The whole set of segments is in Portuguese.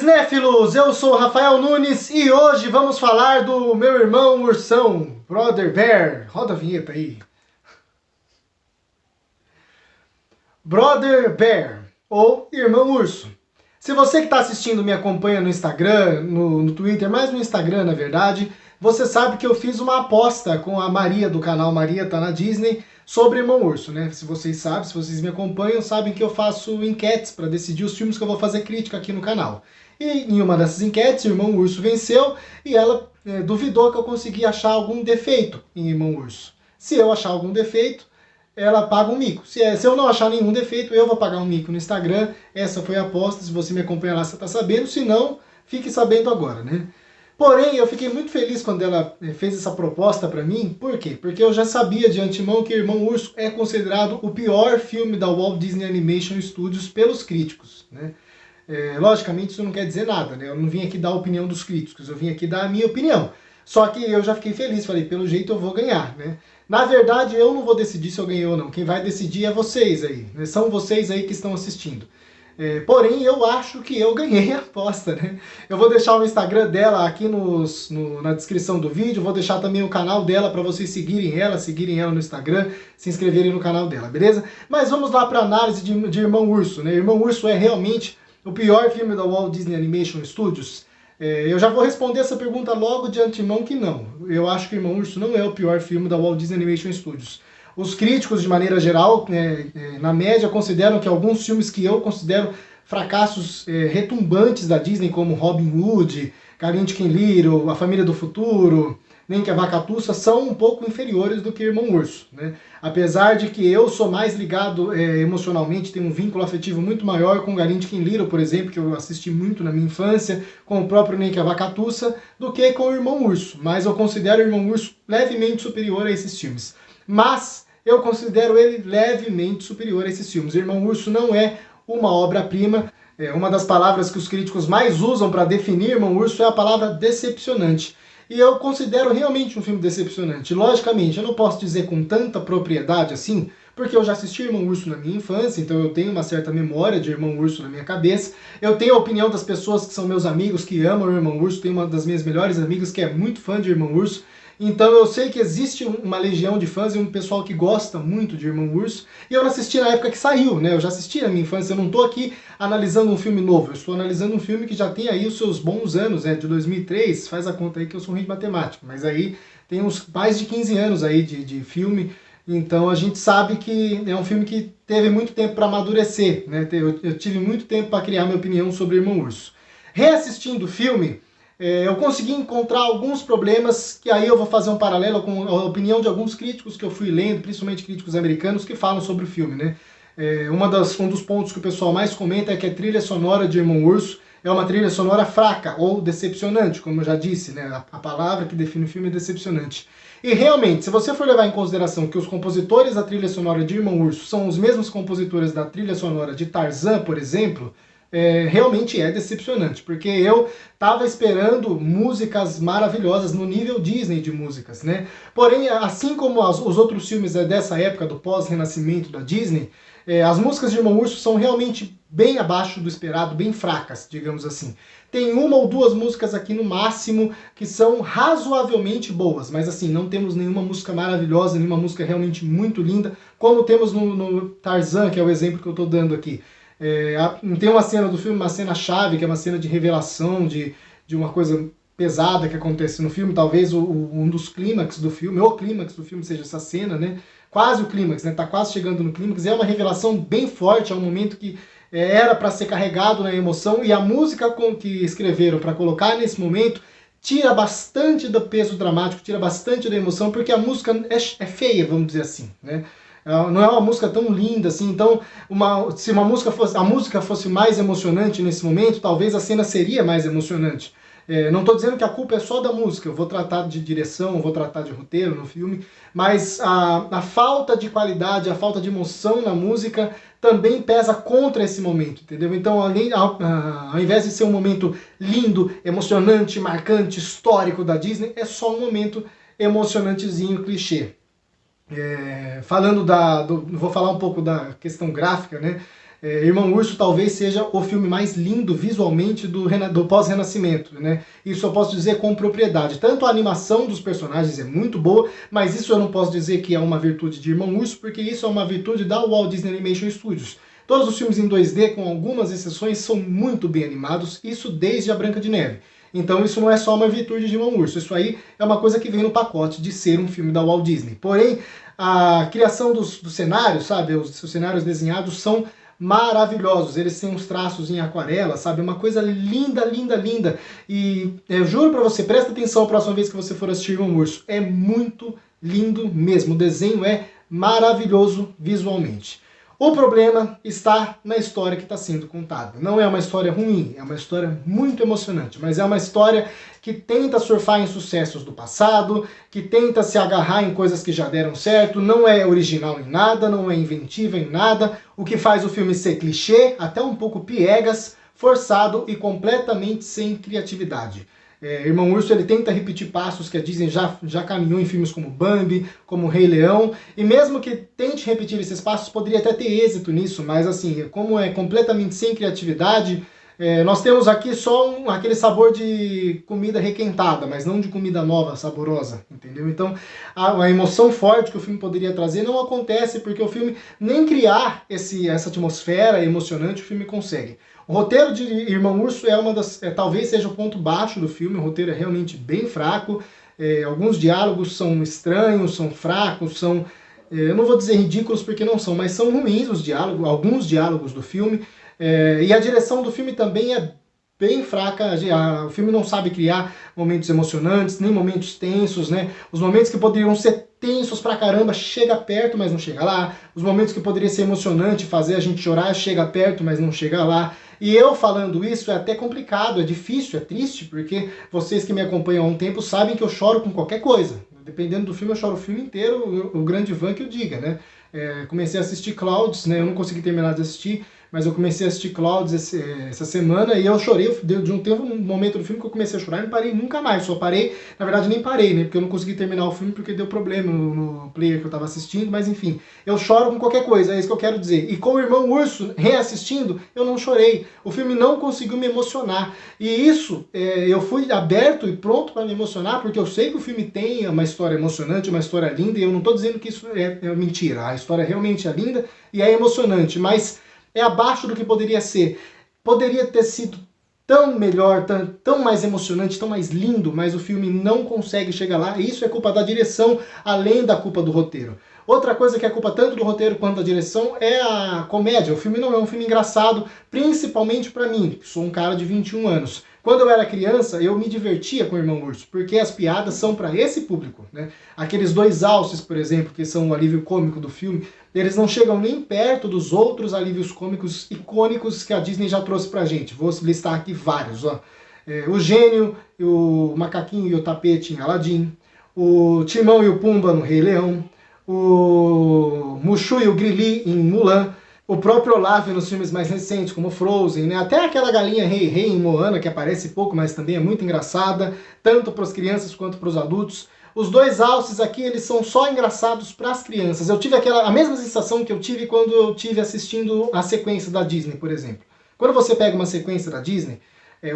cinéfilos, eu sou o Rafael Nunes e hoje vamos falar do meu irmão Ursão, Brother Bear. Roda a vinheta aí. Brother Bear, ou Irmão Urso. Se você que está assistindo me acompanha no Instagram, no Twitter, mais no Instagram na verdade, você sabe que eu fiz uma aposta com a Maria do canal Maria Tá na Disney sobre Irmão Urso, né? Se vocês sabem, se vocês me acompanham, sabem que eu faço enquetes para decidir os filmes que eu vou fazer crítica aqui no canal. E em uma dessas enquetes, Irmão Urso venceu e ela duvidou que eu conseguia achar algum defeito em Irmão Urso. Se eu achar algum defeito, ela paga um mico. Se eu não achar nenhum defeito, eu vou pagar um mico no Instagram. Essa foi a aposta, se você me acompanha lá, você está sabendo. Se não, fique sabendo agora, né? Porém, eu fiquei muito feliz quando ela fez essa proposta para mim. Por quê? Porque eu já sabia de antemão que Irmão Urso é considerado o pior filme da Walt Disney Animation Studios pelos críticos, né? Logicamente isso não quer dizer nada, né? Eu não vim aqui dar a opinião dos críticos, eu vim aqui dar a minha opinião. Só que eu já fiquei feliz, falei, pelo jeito eu vou ganhar, né? Na verdade, eu não vou decidir se eu ganhei ou não. Quem vai decidir é vocês aí, né? São vocês aí que estão assistindo. Porém, eu acho que eu ganhei a aposta, né? Eu vou deixar o Instagram dela aqui na descrição do vídeo, vou deixar também o canal dela para vocês seguirem ela no Instagram, se inscreverem no canal dela, beleza? Mas vamos lá para a análise de Irmão Urso, né? Irmão Urso é realmente o pior filme da Walt Disney Animation Studios? Eu já vou responder essa pergunta logo de antemão que não. Eu acho que Irmão Urso não é o pior filme da Walt Disney Animation Studios. Os críticos, de maneira geral, na média, consideram que alguns filmes que eu considero fracassos retumbantes da Disney, como Robin Hood, Galinha de Quem Little, A Família do Futuro, Nem que a Vaca Tussa, são um pouco inferiores do que Irmão Urso, né? Apesar de que eu sou mais ligado emocionalmente, tenho um vínculo afetivo muito maior com Galinha de Quem Little, por exemplo, que eu assisti muito na minha infância, com o próprio Nem que a Vaca Tussa, do que com o Irmão Urso. Mas eu considero o Irmão Urso levemente superior a esses filmes. Mas eu considero ele levemente superior a esses filmes. O Irmão Urso não é uma obra-prima. Uma das palavras que os críticos mais usam para definir Irmão Urso é a palavra decepcionante. E eu considero realmente um filme decepcionante. Logicamente, eu não posso dizer com tanta propriedade assim, porque eu já assisti Irmão Urso na minha infância, então eu tenho uma certa memória de Irmão Urso na minha cabeça. Eu tenho a opinião das pessoas que são meus amigos, que amam o Irmão Urso. Tenho uma das minhas melhores amigas que é muito fã de Irmão Urso. Então eu sei que existe uma legião de fãs e um pessoal que gosta muito de Irmão Urso. E eu não assisti na época que saiu, né? Eu já assisti na minha infância, eu não estou aqui analisando um filme novo. Eu estou analisando um filme que já tem aí os seus bons anos, né? De 2003, faz a conta aí que eu sou ruim de matemática. Mas aí tem uns mais de 15 anos aí de filme. Então a gente sabe que é um filme que teve muito tempo para amadurecer, né? Eu tive muito tempo para criar minha opinião sobre Irmão Urso. Reassistindo o filme, eu consegui encontrar alguns problemas, que aí eu vou fazer um paralelo com a opinião de alguns críticos que eu fui lendo, principalmente críticos americanos, que falam sobre o filme, né? Um dos pontos que o pessoal mais comenta é que a trilha sonora de Irmão Urso é uma trilha sonora fraca ou decepcionante, como eu já disse, né? A palavra que define o filme é decepcionante. E realmente, se você for levar em consideração que os compositores da trilha sonora de Irmão Urso são os mesmos compositores da trilha sonora de Tarzan, por exemplo, realmente é decepcionante, porque eu estava esperando músicas maravilhosas no nível Disney de músicas, né? Porém, assim como os outros filmes dessa época do pós-renascimento da Disney, as músicas de Irmão Urso são realmente bem abaixo do esperado, bem fracas, digamos assim. Tem uma ou duas músicas aqui no máximo que são razoavelmente boas, mas assim, não temos nenhuma música maravilhosa, nenhuma música realmente muito linda, como temos no Tarzan, que é o exemplo que eu estou dando aqui. Tem uma cena do filme, uma cena chave, que é uma cena de revelação, de uma coisa pesada que acontece no filme, talvez um dos clímax do filme, ou o clímax do filme seja essa cena, né? Quase o clímax, né? Tá quase chegando no clímax, é uma revelação bem forte, é um momento que era para ser carregado na emoção, e a música que escreveram para colocar nesse momento tira bastante do peso dramático, tira bastante da emoção, porque a música é feia, vamos dizer assim, né? Não é uma música tão linda assim, então se a música fosse mais emocionante nesse momento, talvez a cena seria mais emocionante. Não estou dizendo que a culpa é só da música, eu vou tratar de direção, eu vou tratar de roteiro no filme, mas a falta de qualidade, a falta de emoção na música também pesa contra esse momento, entendeu? Então, ao invés de ser um momento lindo, emocionante, marcante, histórico da Disney, é só um momento emocionantezinho, clichê. Vou falar um pouco da questão gráfica, né? Irmão Urso talvez seja o filme mais lindo visualmente do pós-renascimento, né? Isso eu posso dizer com propriedade. Tanto a animação dos personagens é muito boa, mas isso eu não posso dizer que é uma virtude de Irmão Urso, porque isso é uma virtude da Walt Disney Animation Studios. Todos os filmes em 2D, com algumas exceções, são muito bem animados, isso desde a Branca de Neve. Então isso não é só uma virtude de Irmão Urso, isso aí é uma coisa que vem no pacote de ser um filme da Walt Disney. Porém, a criação dos cenários, sabe, os cenários desenhados são maravilhosos, eles têm uns traços em aquarela, sabe, uma coisa linda, linda, linda. E eu juro pra você, presta atenção a próxima vez que você for assistir Irmão Urso, é muito lindo mesmo, o desenho é maravilhoso visualmente. O problema está na história que está sendo contada. Não é uma história ruim, é uma história muito emocionante, mas é uma história que tenta surfar em sucessos do passado, que tenta se agarrar em coisas que já deram certo, não é original em nada, não é inventiva em nada, o que faz o filme ser clichê, até um pouco piegas, forçado e completamente sem criatividade. Irmão Urso ele tenta repetir passos que a Disney já caminhou em filmes como Bambi, como Rei Leão, e mesmo que tente repetir esses passos, poderia até ter êxito nisso, mas assim, como é completamente sem criatividade, nós temos aqui só aquele sabor de comida requentada, mas não de comida nova, saborosa, entendeu? Então, a emoção forte que o filme poderia trazer não acontece, porque o filme nem criar essa atmosfera emocionante o filme consegue. O roteiro de Irmão Urso talvez seja o ponto baixo do filme, o roteiro é realmente bem fraco, alguns diálogos são estranhos, são fracos, eu não vou dizer ridículos porque não são, mas são ruins alguns diálogos do filme, e a direção do filme também é bem fraca, o filme não sabe criar momentos emocionantes, nem momentos tensos, né? Os momentos que poderiam ser tensos pra caramba, chega perto, mas não chega lá. Os momentos que poderia ser emocionante, fazer a gente chorar, chega perto, mas não chega lá. E eu falando isso é até complicado, é difícil, é triste, porque vocês que me acompanham há um tempo sabem que eu choro com qualquer coisa. Dependendo do filme, eu choro o filme inteiro, o grande Van que eu diga, né? Comecei a assistir Clouds, né? Eu não consegui terminar de assistir, mas eu comecei a assistir Clouds essa semana e eu chorei, teve um momento do filme que eu comecei a chorar e não parei nunca mais, só parei, na verdade nem parei, né, porque eu não consegui terminar o filme porque deu problema no player que eu tava assistindo, mas enfim, eu choro com qualquer coisa, é isso que eu quero dizer. E com o Irmão Urso reassistindo, eu não chorei, o filme não conseguiu me emocionar, e isso, eu fui aberto e pronto para me emocionar, porque eu sei que o filme tem uma história emocionante, uma história linda, e eu não tô dizendo que isso é mentira, a história realmente é linda e é emocionante, mas é abaixo do que poderia ser. Poderia ter sido tão melhor, tão mais emocionante, tão mais lindo, mas o filme não consegue chegar lá, e isso é culpa da direção, além da culpa do roteiro. Outra coisa que é culpa tanto do roteiro quanto da direção é a comédia. O filme não é um filme engraçado, principalmente pra mim, que sou um cara de 21 anos. Quando eu era criança, eu me divertia com o Irmão Urso, porque as piadas são para esse público, né? Aqueles dois alces, por exemplo, que são o alívio cômico do filme, eles não chegam nem perto dos outros alívios cômicos icônicos que a Disney já trouxe pra gente. Vou listar aqui vários, ó. O Gênio, o Macaquinho e o Tapete em Aladdin, o Timão e o Pumba no Rei Leão, o Mushu e o Grilli em Mulan, o próprio Olaf nos filmes mais recentes, como Frozen, né? Até aquela galinha Rei Rei em Moana, que aparece pouco, mas também é muito engraçada, tanto para as crianças quanto para os adultos. Os dois alces aqui, eles são só engraçados para as crianças. Eu tive a mesma sensação que eu tive quando eu tive assistindo a sequência da Disney, por exemplo. Quando você pega uma sequência da Disney,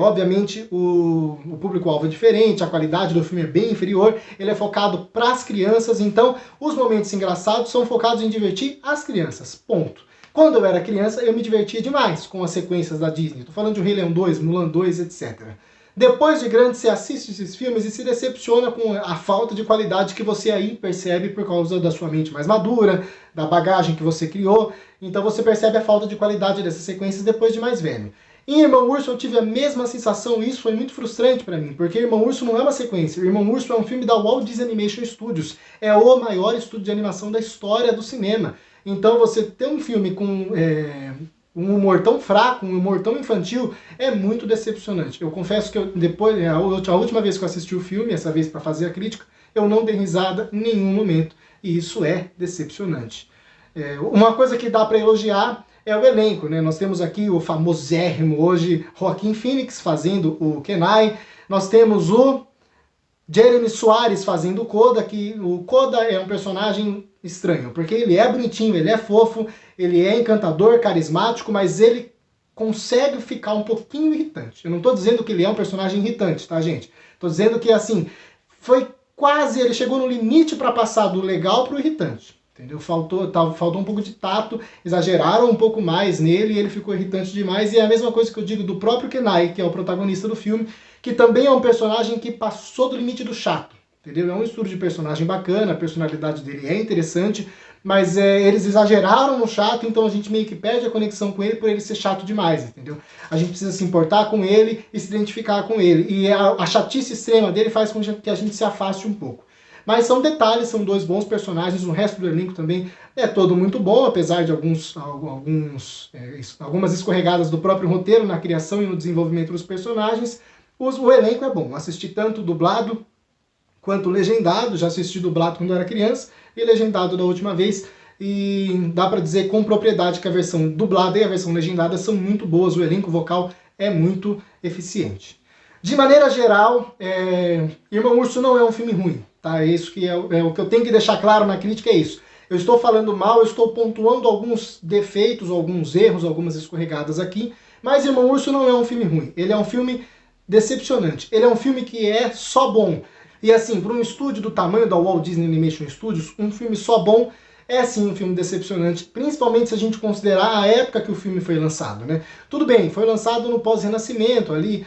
obviamente o público-alvo é diferente, a qualidade do filme é bem inferior, ele é focado para as crianças, então os momentos engraçados são focados em divertir as crianças, ponto. Quando eu era criança, eu me divertia demais com as sequências da Disney. Estou falando de Rei Leão 2, Mulan 2, etc. Depois de grande, você assiste esses filmes e se decepciona com a falta de qualidade que você aí percebe por causa da sua mente mais madura, da bagagem que você criou. Então você percebe a falta de qualidade dessas sequências depois de mais velho. Em Irmão Urso eu tive a mesma sensação e isso foi muito frustrante para mim, porque Irmão Urso não é uma sequência. Irmão Urso é um filme da Walt Disney Animation Studios. É o maior estúdio de animação da história do cinema. Então você ter um filme com um humor tão fraco, um humor tão infantil, é muito decepcionante. Eu confesso que a última vez que eu assisti o filme, essa vez para fazer a crítica, eu não dei risada em nenhum momento. E isso é decepcionante. Uma coisa que dá para elogiar é o elenco, né? Nós temos aqui o famosérrimo hoje Joaquin Phoenix fazendo o Kenai. Nós temos o Jeremy Soares fazendo o Koda, que o Koda é um personagem estranho, porque ele é bonitinho, ele é fofo, ele é encantador, carismático, mas ele consegue ficar um pouquinho irritante. Eu não tô dizendo que ele é um personagem irritante, tá, gente? Tô dizendo que, assim, foi quase, ele chegou no limite para passar do legal pro irritante. Entendeu? Faltou um pouco de tato, exageraram um pouco mais nele e ele ficou irritante demais. E é a mesma coisa que eu digo do próprio Kenai, que é o protagonista do filme, que também é um personagem que passou do limite do chato. Entendeu? É um estudo de personagem bacana, a personalidade dele é interessante, mas eles exageraram no chato, então a gente meio que perde a conexão com ele por ele ser chato demais, entendeu? A gente precisa se importar com ele e se identificar com ele. E a chatice extrema dele faz com que a gente se afaste um pouco. Mas são detalhes, são dois bons personagens, o resto do elenco também é todo muito bom, apesar de algumas escorregadas do próprio roteiro na criação e no desenvolvimento dos personagens. O elenco é bom, assisti tanto dublado quanto legendado, já assisti dublado quando eu era criança e legendado da última vez, e dá pra dizer com propriedade que a versão dublada e a versão legendada são muito boas, o elenco vocal é muito eficiente. De maneira geral, Irmão Urso não é um filme ruim, tá? Isso que é o que eu tenho que deixar claro na crítica, é isso. Eu estou falando mal, eu estou pontuando alguns defeitos, alguns erros, algumas escorregadas aqui, mas Irmão Urso não é um filme ruim, ele é um filme decepcionante, ele é um filme que é só bom. E assim, para um estúdio do tamanho da Walt Disney Animation Studios, um filme só bom é sim um filme decepcionante, principalmente se a gente considerar a época que o filme foi lançado, né? Tudo bem, foi lançado no pós-renascimento, ali,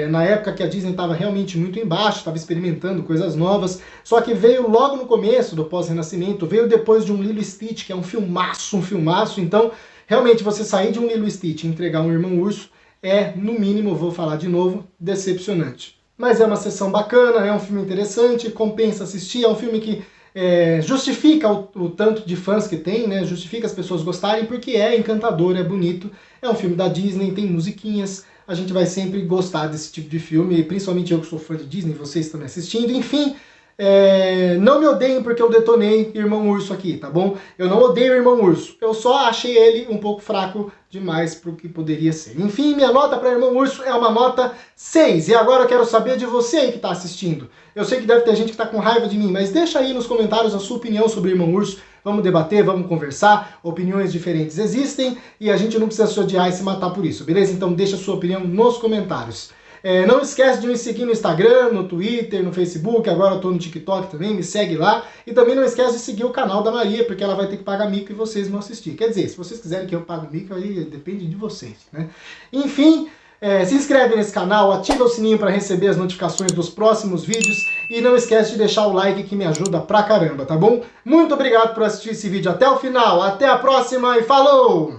na época que a Disney estava realmente muito embaixo, estava experimentando coisas novas, só que veio logo no começo do pós-renascimento, veio depois de um Lilo e Stitch, que é um filmaço, então, realmente, você sair de um Lilo e Stitch e entregar um Irmão Urso é, no mínimo, vou falar de novo, decepcionante. Mas é uma sessão bacana, é um filme interessante, compensa assistir, é um filme que justifica o tanto de fãs que tem, né? Justifica as pessoas gostarem, porque é encantador, é bonito, é um filme da Disney, tem musiquinhas, a gente vai sempre gostar desse tipo de filme, principalmente eu que sou fã de Disney, vocês também assistindo, enfim. Não me odeiem porque eu detonei Irmão Urso aqui, tá bom? Eu não odeio Irmão Urso, eu só achei ele um pouco fraco demais pro que poderia ser. Enfim, minha nota para Irmão Urso é uma nota 6. E agora eu quero saber de você aí que tá assistindo. Eu sei que deve ter gente que tá com raiva de mim, mas deixa aí nos comentários a sua opinião sobre Irmão Urso. Vamos debater, vamos conversar, opiniões diferentes existem e a gente não precisa se odiar e se matar por isso, beleza? Então deixa a sua opinião nos comentários. Não esquece de me seguir no Instagram, no Twitter, no Facebook, agora eu tô no TikTok também, me segue lá. E também não esquece de seguir o canal da Maria, porque ela vai ter que pagar mico e vocês vão assistir. Quer dizer, se vocês quiserem que eu pague mico, aí depende de vocês, né? Enfim, se inscreve nesse canal, ativa o sininho para receber as notificações dos próximos vídeos e não esquece de deixar o like que me ajuda pra caramba, tá bom? Muito obrigado por assistir esse vídeo até o final, até a próxima e falou!